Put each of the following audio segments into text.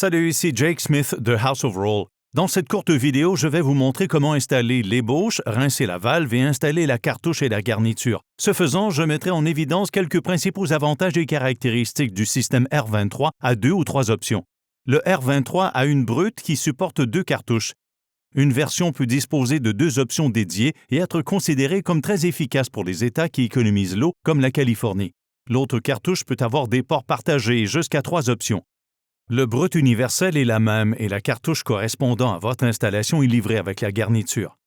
Salut, ici Jake Smith de House of Roll. Dans cette courte vidéo, je vais vous montrer comment installer l'ébauche, rincer la valve et installer la cartouche et la garniture. Ce faisant, je mettrai en évidence quelques principaux avantages et caractéristiques du système R23 à 2 ou 3 options. Le R23 a une brute qui supporte 2 cartouches. Une version peut disposer de 2 options dédiées et être considérée comme très efficace pour les États qui économisent l'eau, comme la Californie. L'autre cartouche peut avoir des ports partagés jusqu'à 3 options. Le brut universel est la même et la cartouche correspondant à votre installation est livrée avec la garniture.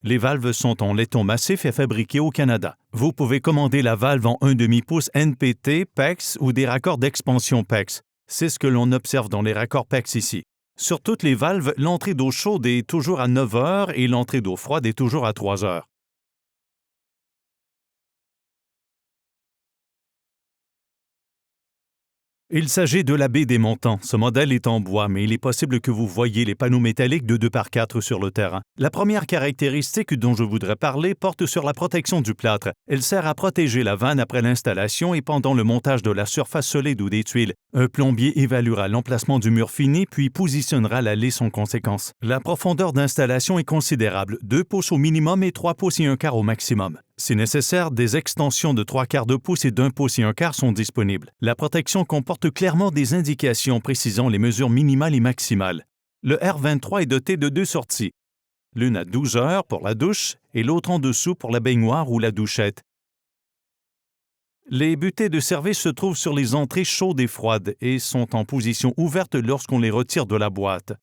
Les valves sont en laiton massif et fabriquées au Canada. Vous pouvez commander la valve en 1/2 pouce NPT, PEX ou des raccords d'expansion PEX. C'est ce que l'on observe dans les raccords PEX ici. Sur toutes les valves, l'entrée d'eau chaude est toujours à 9 heures et l'entrée d'eau froide est toujours à 3 heures. Il s'agit de la baie des montants. Ce modèle est en bois, mais il est possible que vous voyiez les panneaux métalliques de 2x4 sur le terrain. La première caractéristique dont je voudrais parler porte sur la protection du plâtre. Elle sert à protéger la vanne après l'installation et pendant le montage de la surface solide ou des tuiles. Un plombier évaluera l'emplacement du mur fini puis positionnera la lisse en conséquence. La profondeur d'installation est considérable, 2 pouces au minimum et 3 pouces et 1/4 au maximum. Si nécessaire, des extensions de 3/4 de pouce et d'1 pouce et 1/4 sont disponibles. La protection comporte clairement des indications précisant les mesures minimales et maximales. Le R23 est doté de 2 sorties, l'une à 12 heures pour la douche et l'autre en dessous pour la baignoire ou la douchette. Les butées de service se trouvent sur les entrées chaudes et froides et sont en position ouverte lorsqu'on les retire de la boîte.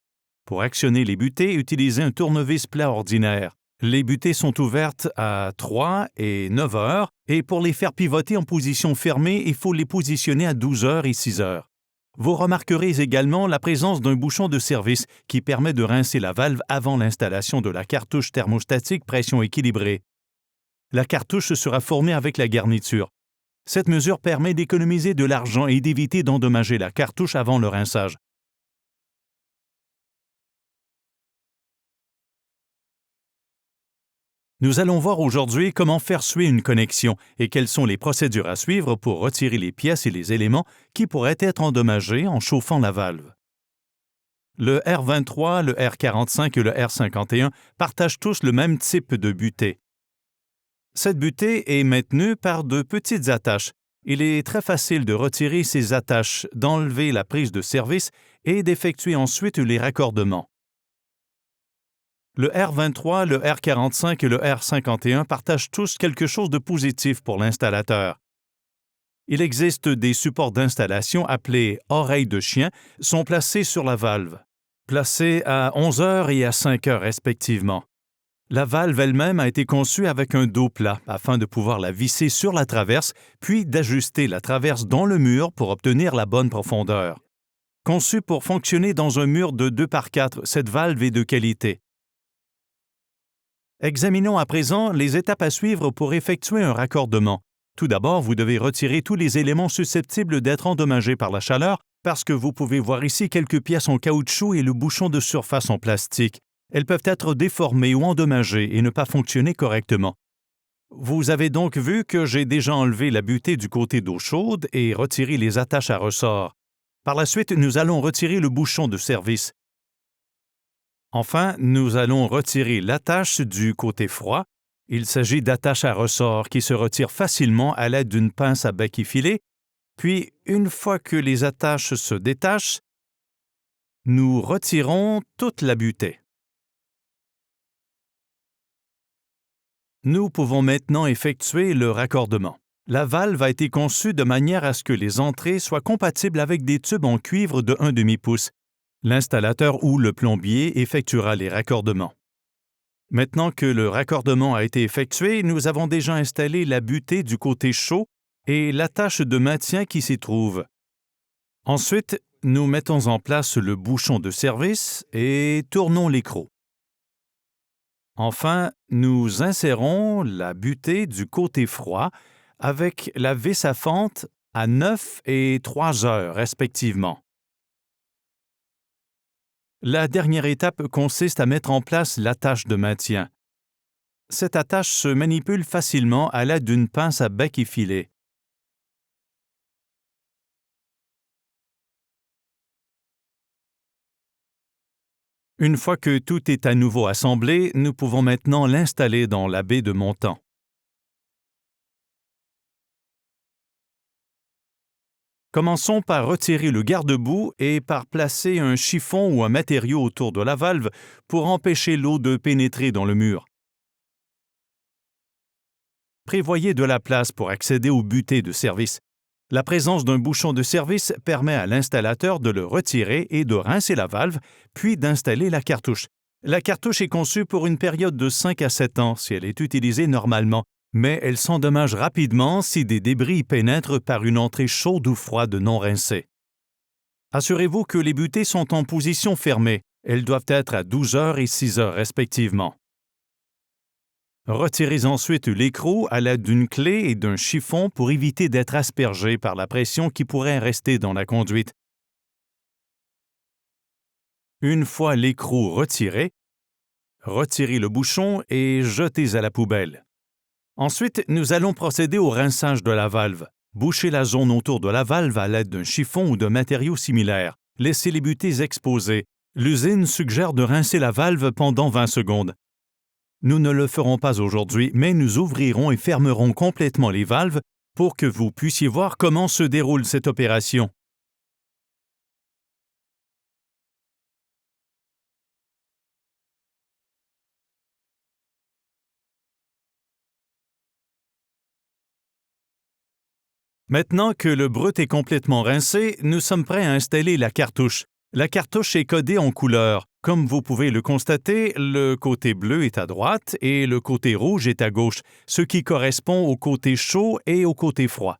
Pour actionner les butées, utilisez un tournevis plat ordinaire. Les butées sont ouvertes à 3 et 9 heures et pour les faire pivoter en position fermée, il faut les positionner à 12 heures et 6 heures. Vous remarquerez également la présence d'un bouchon de service qui permet de rincer la valve avant l'installation de la cartouche thermostatique pression équilibrée. La cartouche sera fournie avec la garniture. Cette mesure permet d'économiser de l'argent et d'éviter d'endommager la cartouche avant le rinçage. Nous allons voir aujourd'hui comment faire suer une connexion et quelles sont les procédures à suivre pour retirer les pièces et les éléments qui pourraient être endommagés en chauffant la valve. Le R23, le R45 et le R51 partagent tous le même type de butée. Cette butée est maintenue par de petites attaches. Il est très facile de retirer ces attaches, d'enlever la prise de service et d'effectuer ensuite les raccordements. Le R23, le R45 et le R51 partagent tous quelque chose de positif pour l'installateur. Il existe des supports d'installation appelés oreilles de chien, sont placés sur la valve, placés à 11 heures et à 5 heures respectivement. La valve elle-même a été conçue avec un dos plat afin de pouvoir la visser sur la traverse, puis d'ajuster la traverse dans le mur pour obtenir la bonne profondeur. Conçue pour fonctionner dans un mur de 2x4, cette valve est de qualité. Examinons à présent les étapes à suivre pour effectuer un raccordement. Tout d'abord, vous devez retirer tous les éléments susceptibles d'être endommagés par la chaleur parce que vous pouvez voir ici quelques pièces en caoutchouc et le bouchon de surface en plastique. Elles peuvent être déformées ou endommagées et ne pas fonctionner correctement. Vous avez donc vu que j'ai déjà enlevé la butée du côté d'eau chaude et retiré les attaches à ressort. Par la suite, nous allons retirer le bouchon de service. Enfin, nous allons retirer l'attache du côté froid. Il s'agit d'attaches à ressort qui se retirent facilement à l'aide d'une pince à bec effilé. Puis, une fois que les attaches se détachent, nous retirons toute la butée. Nous pouvons maintenant effectuer le raccordement. La valve a été conçue de manière à ce que les entrées soient compatibles avec des tubes en cuivre de 1/2 pouce. L'installateur ou le plombier effectuera les raccordements. Maintenant que le raccordement a été effectué, nous avons déjà installé la butée du côté chaud et l'attache de maintien qui s'y trouve. Ensuite, nous mettons en place le bouchon de service et tournons l'écrou. Enfin, nous insérons la butée du côté froid avec la vis à fente à 9 et 3 heures respectivement. La dernière étape consiste à mettre en place l'attache de maintien. Cette attache se manipule facilement à l'aide d'une pince à bec effilé. Une fois que tout est à nouveau assemblé, nous pouvons maintenant l'installer dans la baie de montant. Commençons par retirer le garde-boue et par placer un chiffon ou un matériau autour de la valve pour empêcher l'eau de pénétrer dans le mur. Prévoyez de la place pour accéder aux butées de service. La présence d'un bouchon de service permet à l'installateur de le retirer et de rincer la valve, puis d'installer la cartouche. La cartouche est conçue pour une période de 5 à 7 ans si elle est utilisée normalement, mais elle s'endommage rapidement si des débris y pénètrent par une entrée chaude ou froide non rincée. Assurez-vous que les butées sont en position fermée. Elles doivent être à 12 heures et 6 heures respectivement. Retirez ensuite l'écrou à l'aide d'une clé et d'un chiffon pour éviter d'être aspergé par la pression qui pourrait rester dans la conduite. Une fois l'écrou retiré, retirez le bouchon et jetez à la poubelle. Ensuite, nous allons procéder au rinçage de la valve. Bouchez la zone autour de la valve à l'aide d'un chiffon ou d'un matériau similaire. Laissez les butées exposées. L'usine suggère de rincer la valve pendant 20 secondes. Nous ne le ferons pas aujourd'hui, mais nous ouvrirons et fermerons complètement les valves pour que vous puissiez voir comment se déroule cette opération. Maintenant que le brut est complètement rincé, nous sommes prêts à installer la cartouche. La cartouche est codée en couleurs. Comme vous pouvez le constater, le côté bleu est à droite et le côté rouge est à gauche, ce qui correspond au côté chaud et au côté froid.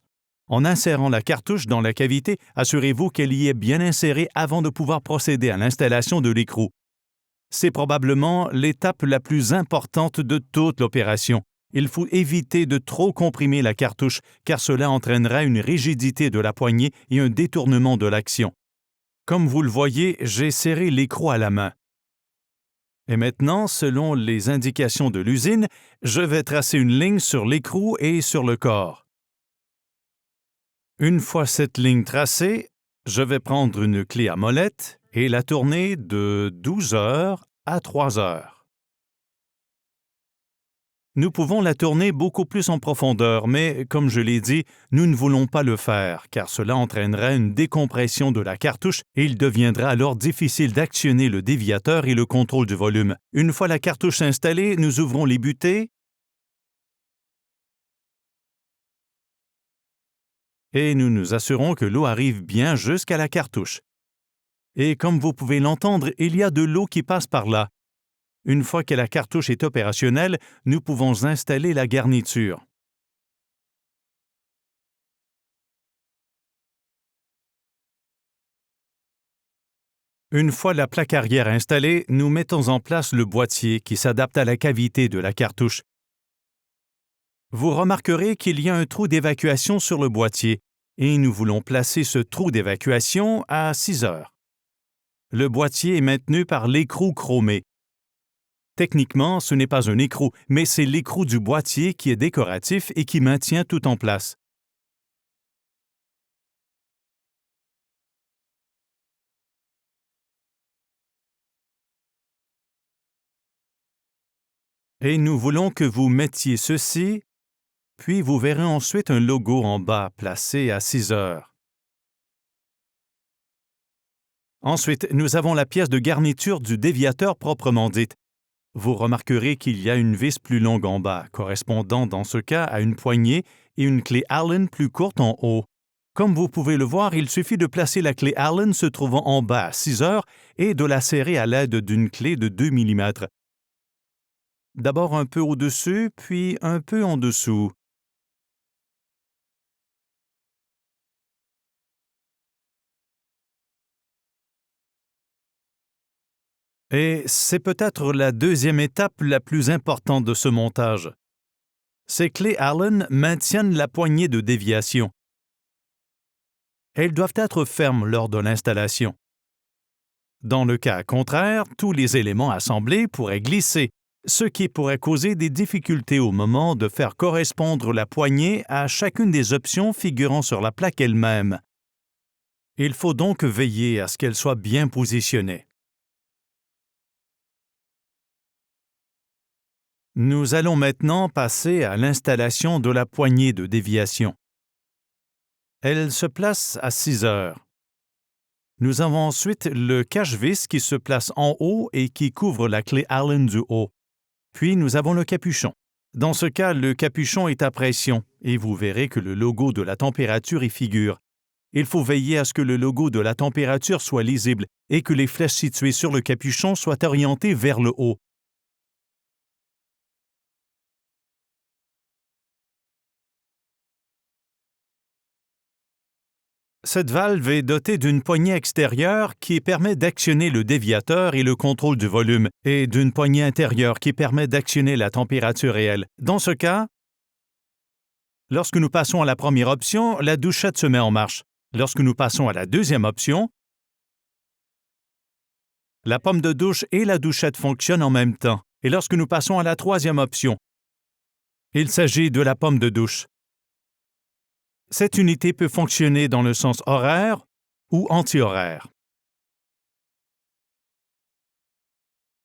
En insérant la cartouche dans la cavité, assurez-vous qu'elle y est bien insérée avant de pouvoir procéder à l'installation de l'écrou. C'est probablement l'étape la plus importante de toute l'opération. Il faut éviter de trop comprimer la cartouche car cela entraînera une rigidité de la poignée et un détournement de l'action. Comme vous le voyez, j'ai serré l'écrou à la main. Et maintenant, selon les indications de l'usine, je vais tracer une ligne sur l'écrou et sur le corps. Une fois cette ligne tracée, je vais prendre une clé à molette et la tourner de 12 heures à 3 heures. Nous pouvons la tourner beaucoup plus en profondeur, mais comme je l'ai dit, nous ne voulons pas le faire, car cela entraînerait une décompression de la cartouche et il deviendra alors difficile d'actionner le déviateur et le contrôle du volume. Une fois la cartouche installée, nous ouvrons les butées et nous nous assurons que l'eau arrive bien jusqu'à la cartouche. Et comme vous pouvez l'entendre, il y a de l'eau qui passe par là. Une fois que la cartouche est opérationnelle, nous pouvons installer la garniture. Une fois la plaque arrière installée, nous mettons en place le boîtier qui s'adapte à la cavité de la cartouche. Vous remarquerez qu'il y a un trou d'évacuation sur le boîtier et nous voulons placer ce trou d'évacuation à 6 heures. Le boîtier est maintenu par l'écrou chromé. Techniquement, ce n'est pas un écrou, mais c'est l'écrou du boîtier qui est décoratif et qui maintient tout en place. Et nous voulons que vous mettiez ceci, puis vous verrez ensuite un logo en bas placé à 6 heures. Ensuite, nous avons la pièce de garniture du déviateur proprement dite. Vous remarquerez qu'il y a une vis plus longue en bas, correspondant dans ce cas à une poignée, et une clé Allen plus courte en haut. Comme vous pouvez le voir, il suffit de placer la clé Allen se trouvant en bas à 6 heures et de la serrer à l'aide d'une clé de 2 mm. D'abord un peu au-dessus, puis un peu en dessous. Et c'est peut-être la deuxième étape la plus importante de ce montage. Ces clés Allen maintiennent la poignée de déviation. Elles doivent être fermes lors de l'installation. Dans le cas contraire, tous les éléments assemblés pourraient glisser, ce qui pourrait causer des difficultés au moment de faire correspondre la poignée à chacune des options figurant sur la plaque elle-même. Il faut donc veiller à ce qu'elle soit bien positionnée. Nous allons maintenant passer à l'installation de la poignée de déviation. Elle se place à 6 heures. Nous avons ensuite le cache-vis qui se place en haut et qui couvre la clé Allen du haut. Puis nous avons le capuchon. Dans ce cas, le capuchon est à pression et vous verrez que le logo de la température y figure. Il faut veiller à ce que le logo de la température soit lisible et que les flèches situées sur le capuchon soient orientées vers le haut. Cette valve est dotée d'une poignée extérieure qui permet d'actionner le déviateur et le contrôle du volume, et d'une poignée intérieure qui permet d'actionner la température réelle. Dans ce cas, lorsque nous passons à la première option, la douchette se met en marche. Lorsque nous passons à la deuxième option, la pomme de douche et la douchette fonctionnent en même temps. Et lorsque nous passons à la troisième option, il s'agit de la pomme de douche. Cette unité peut fonctionner dans le sens horaire ou anti-horaire.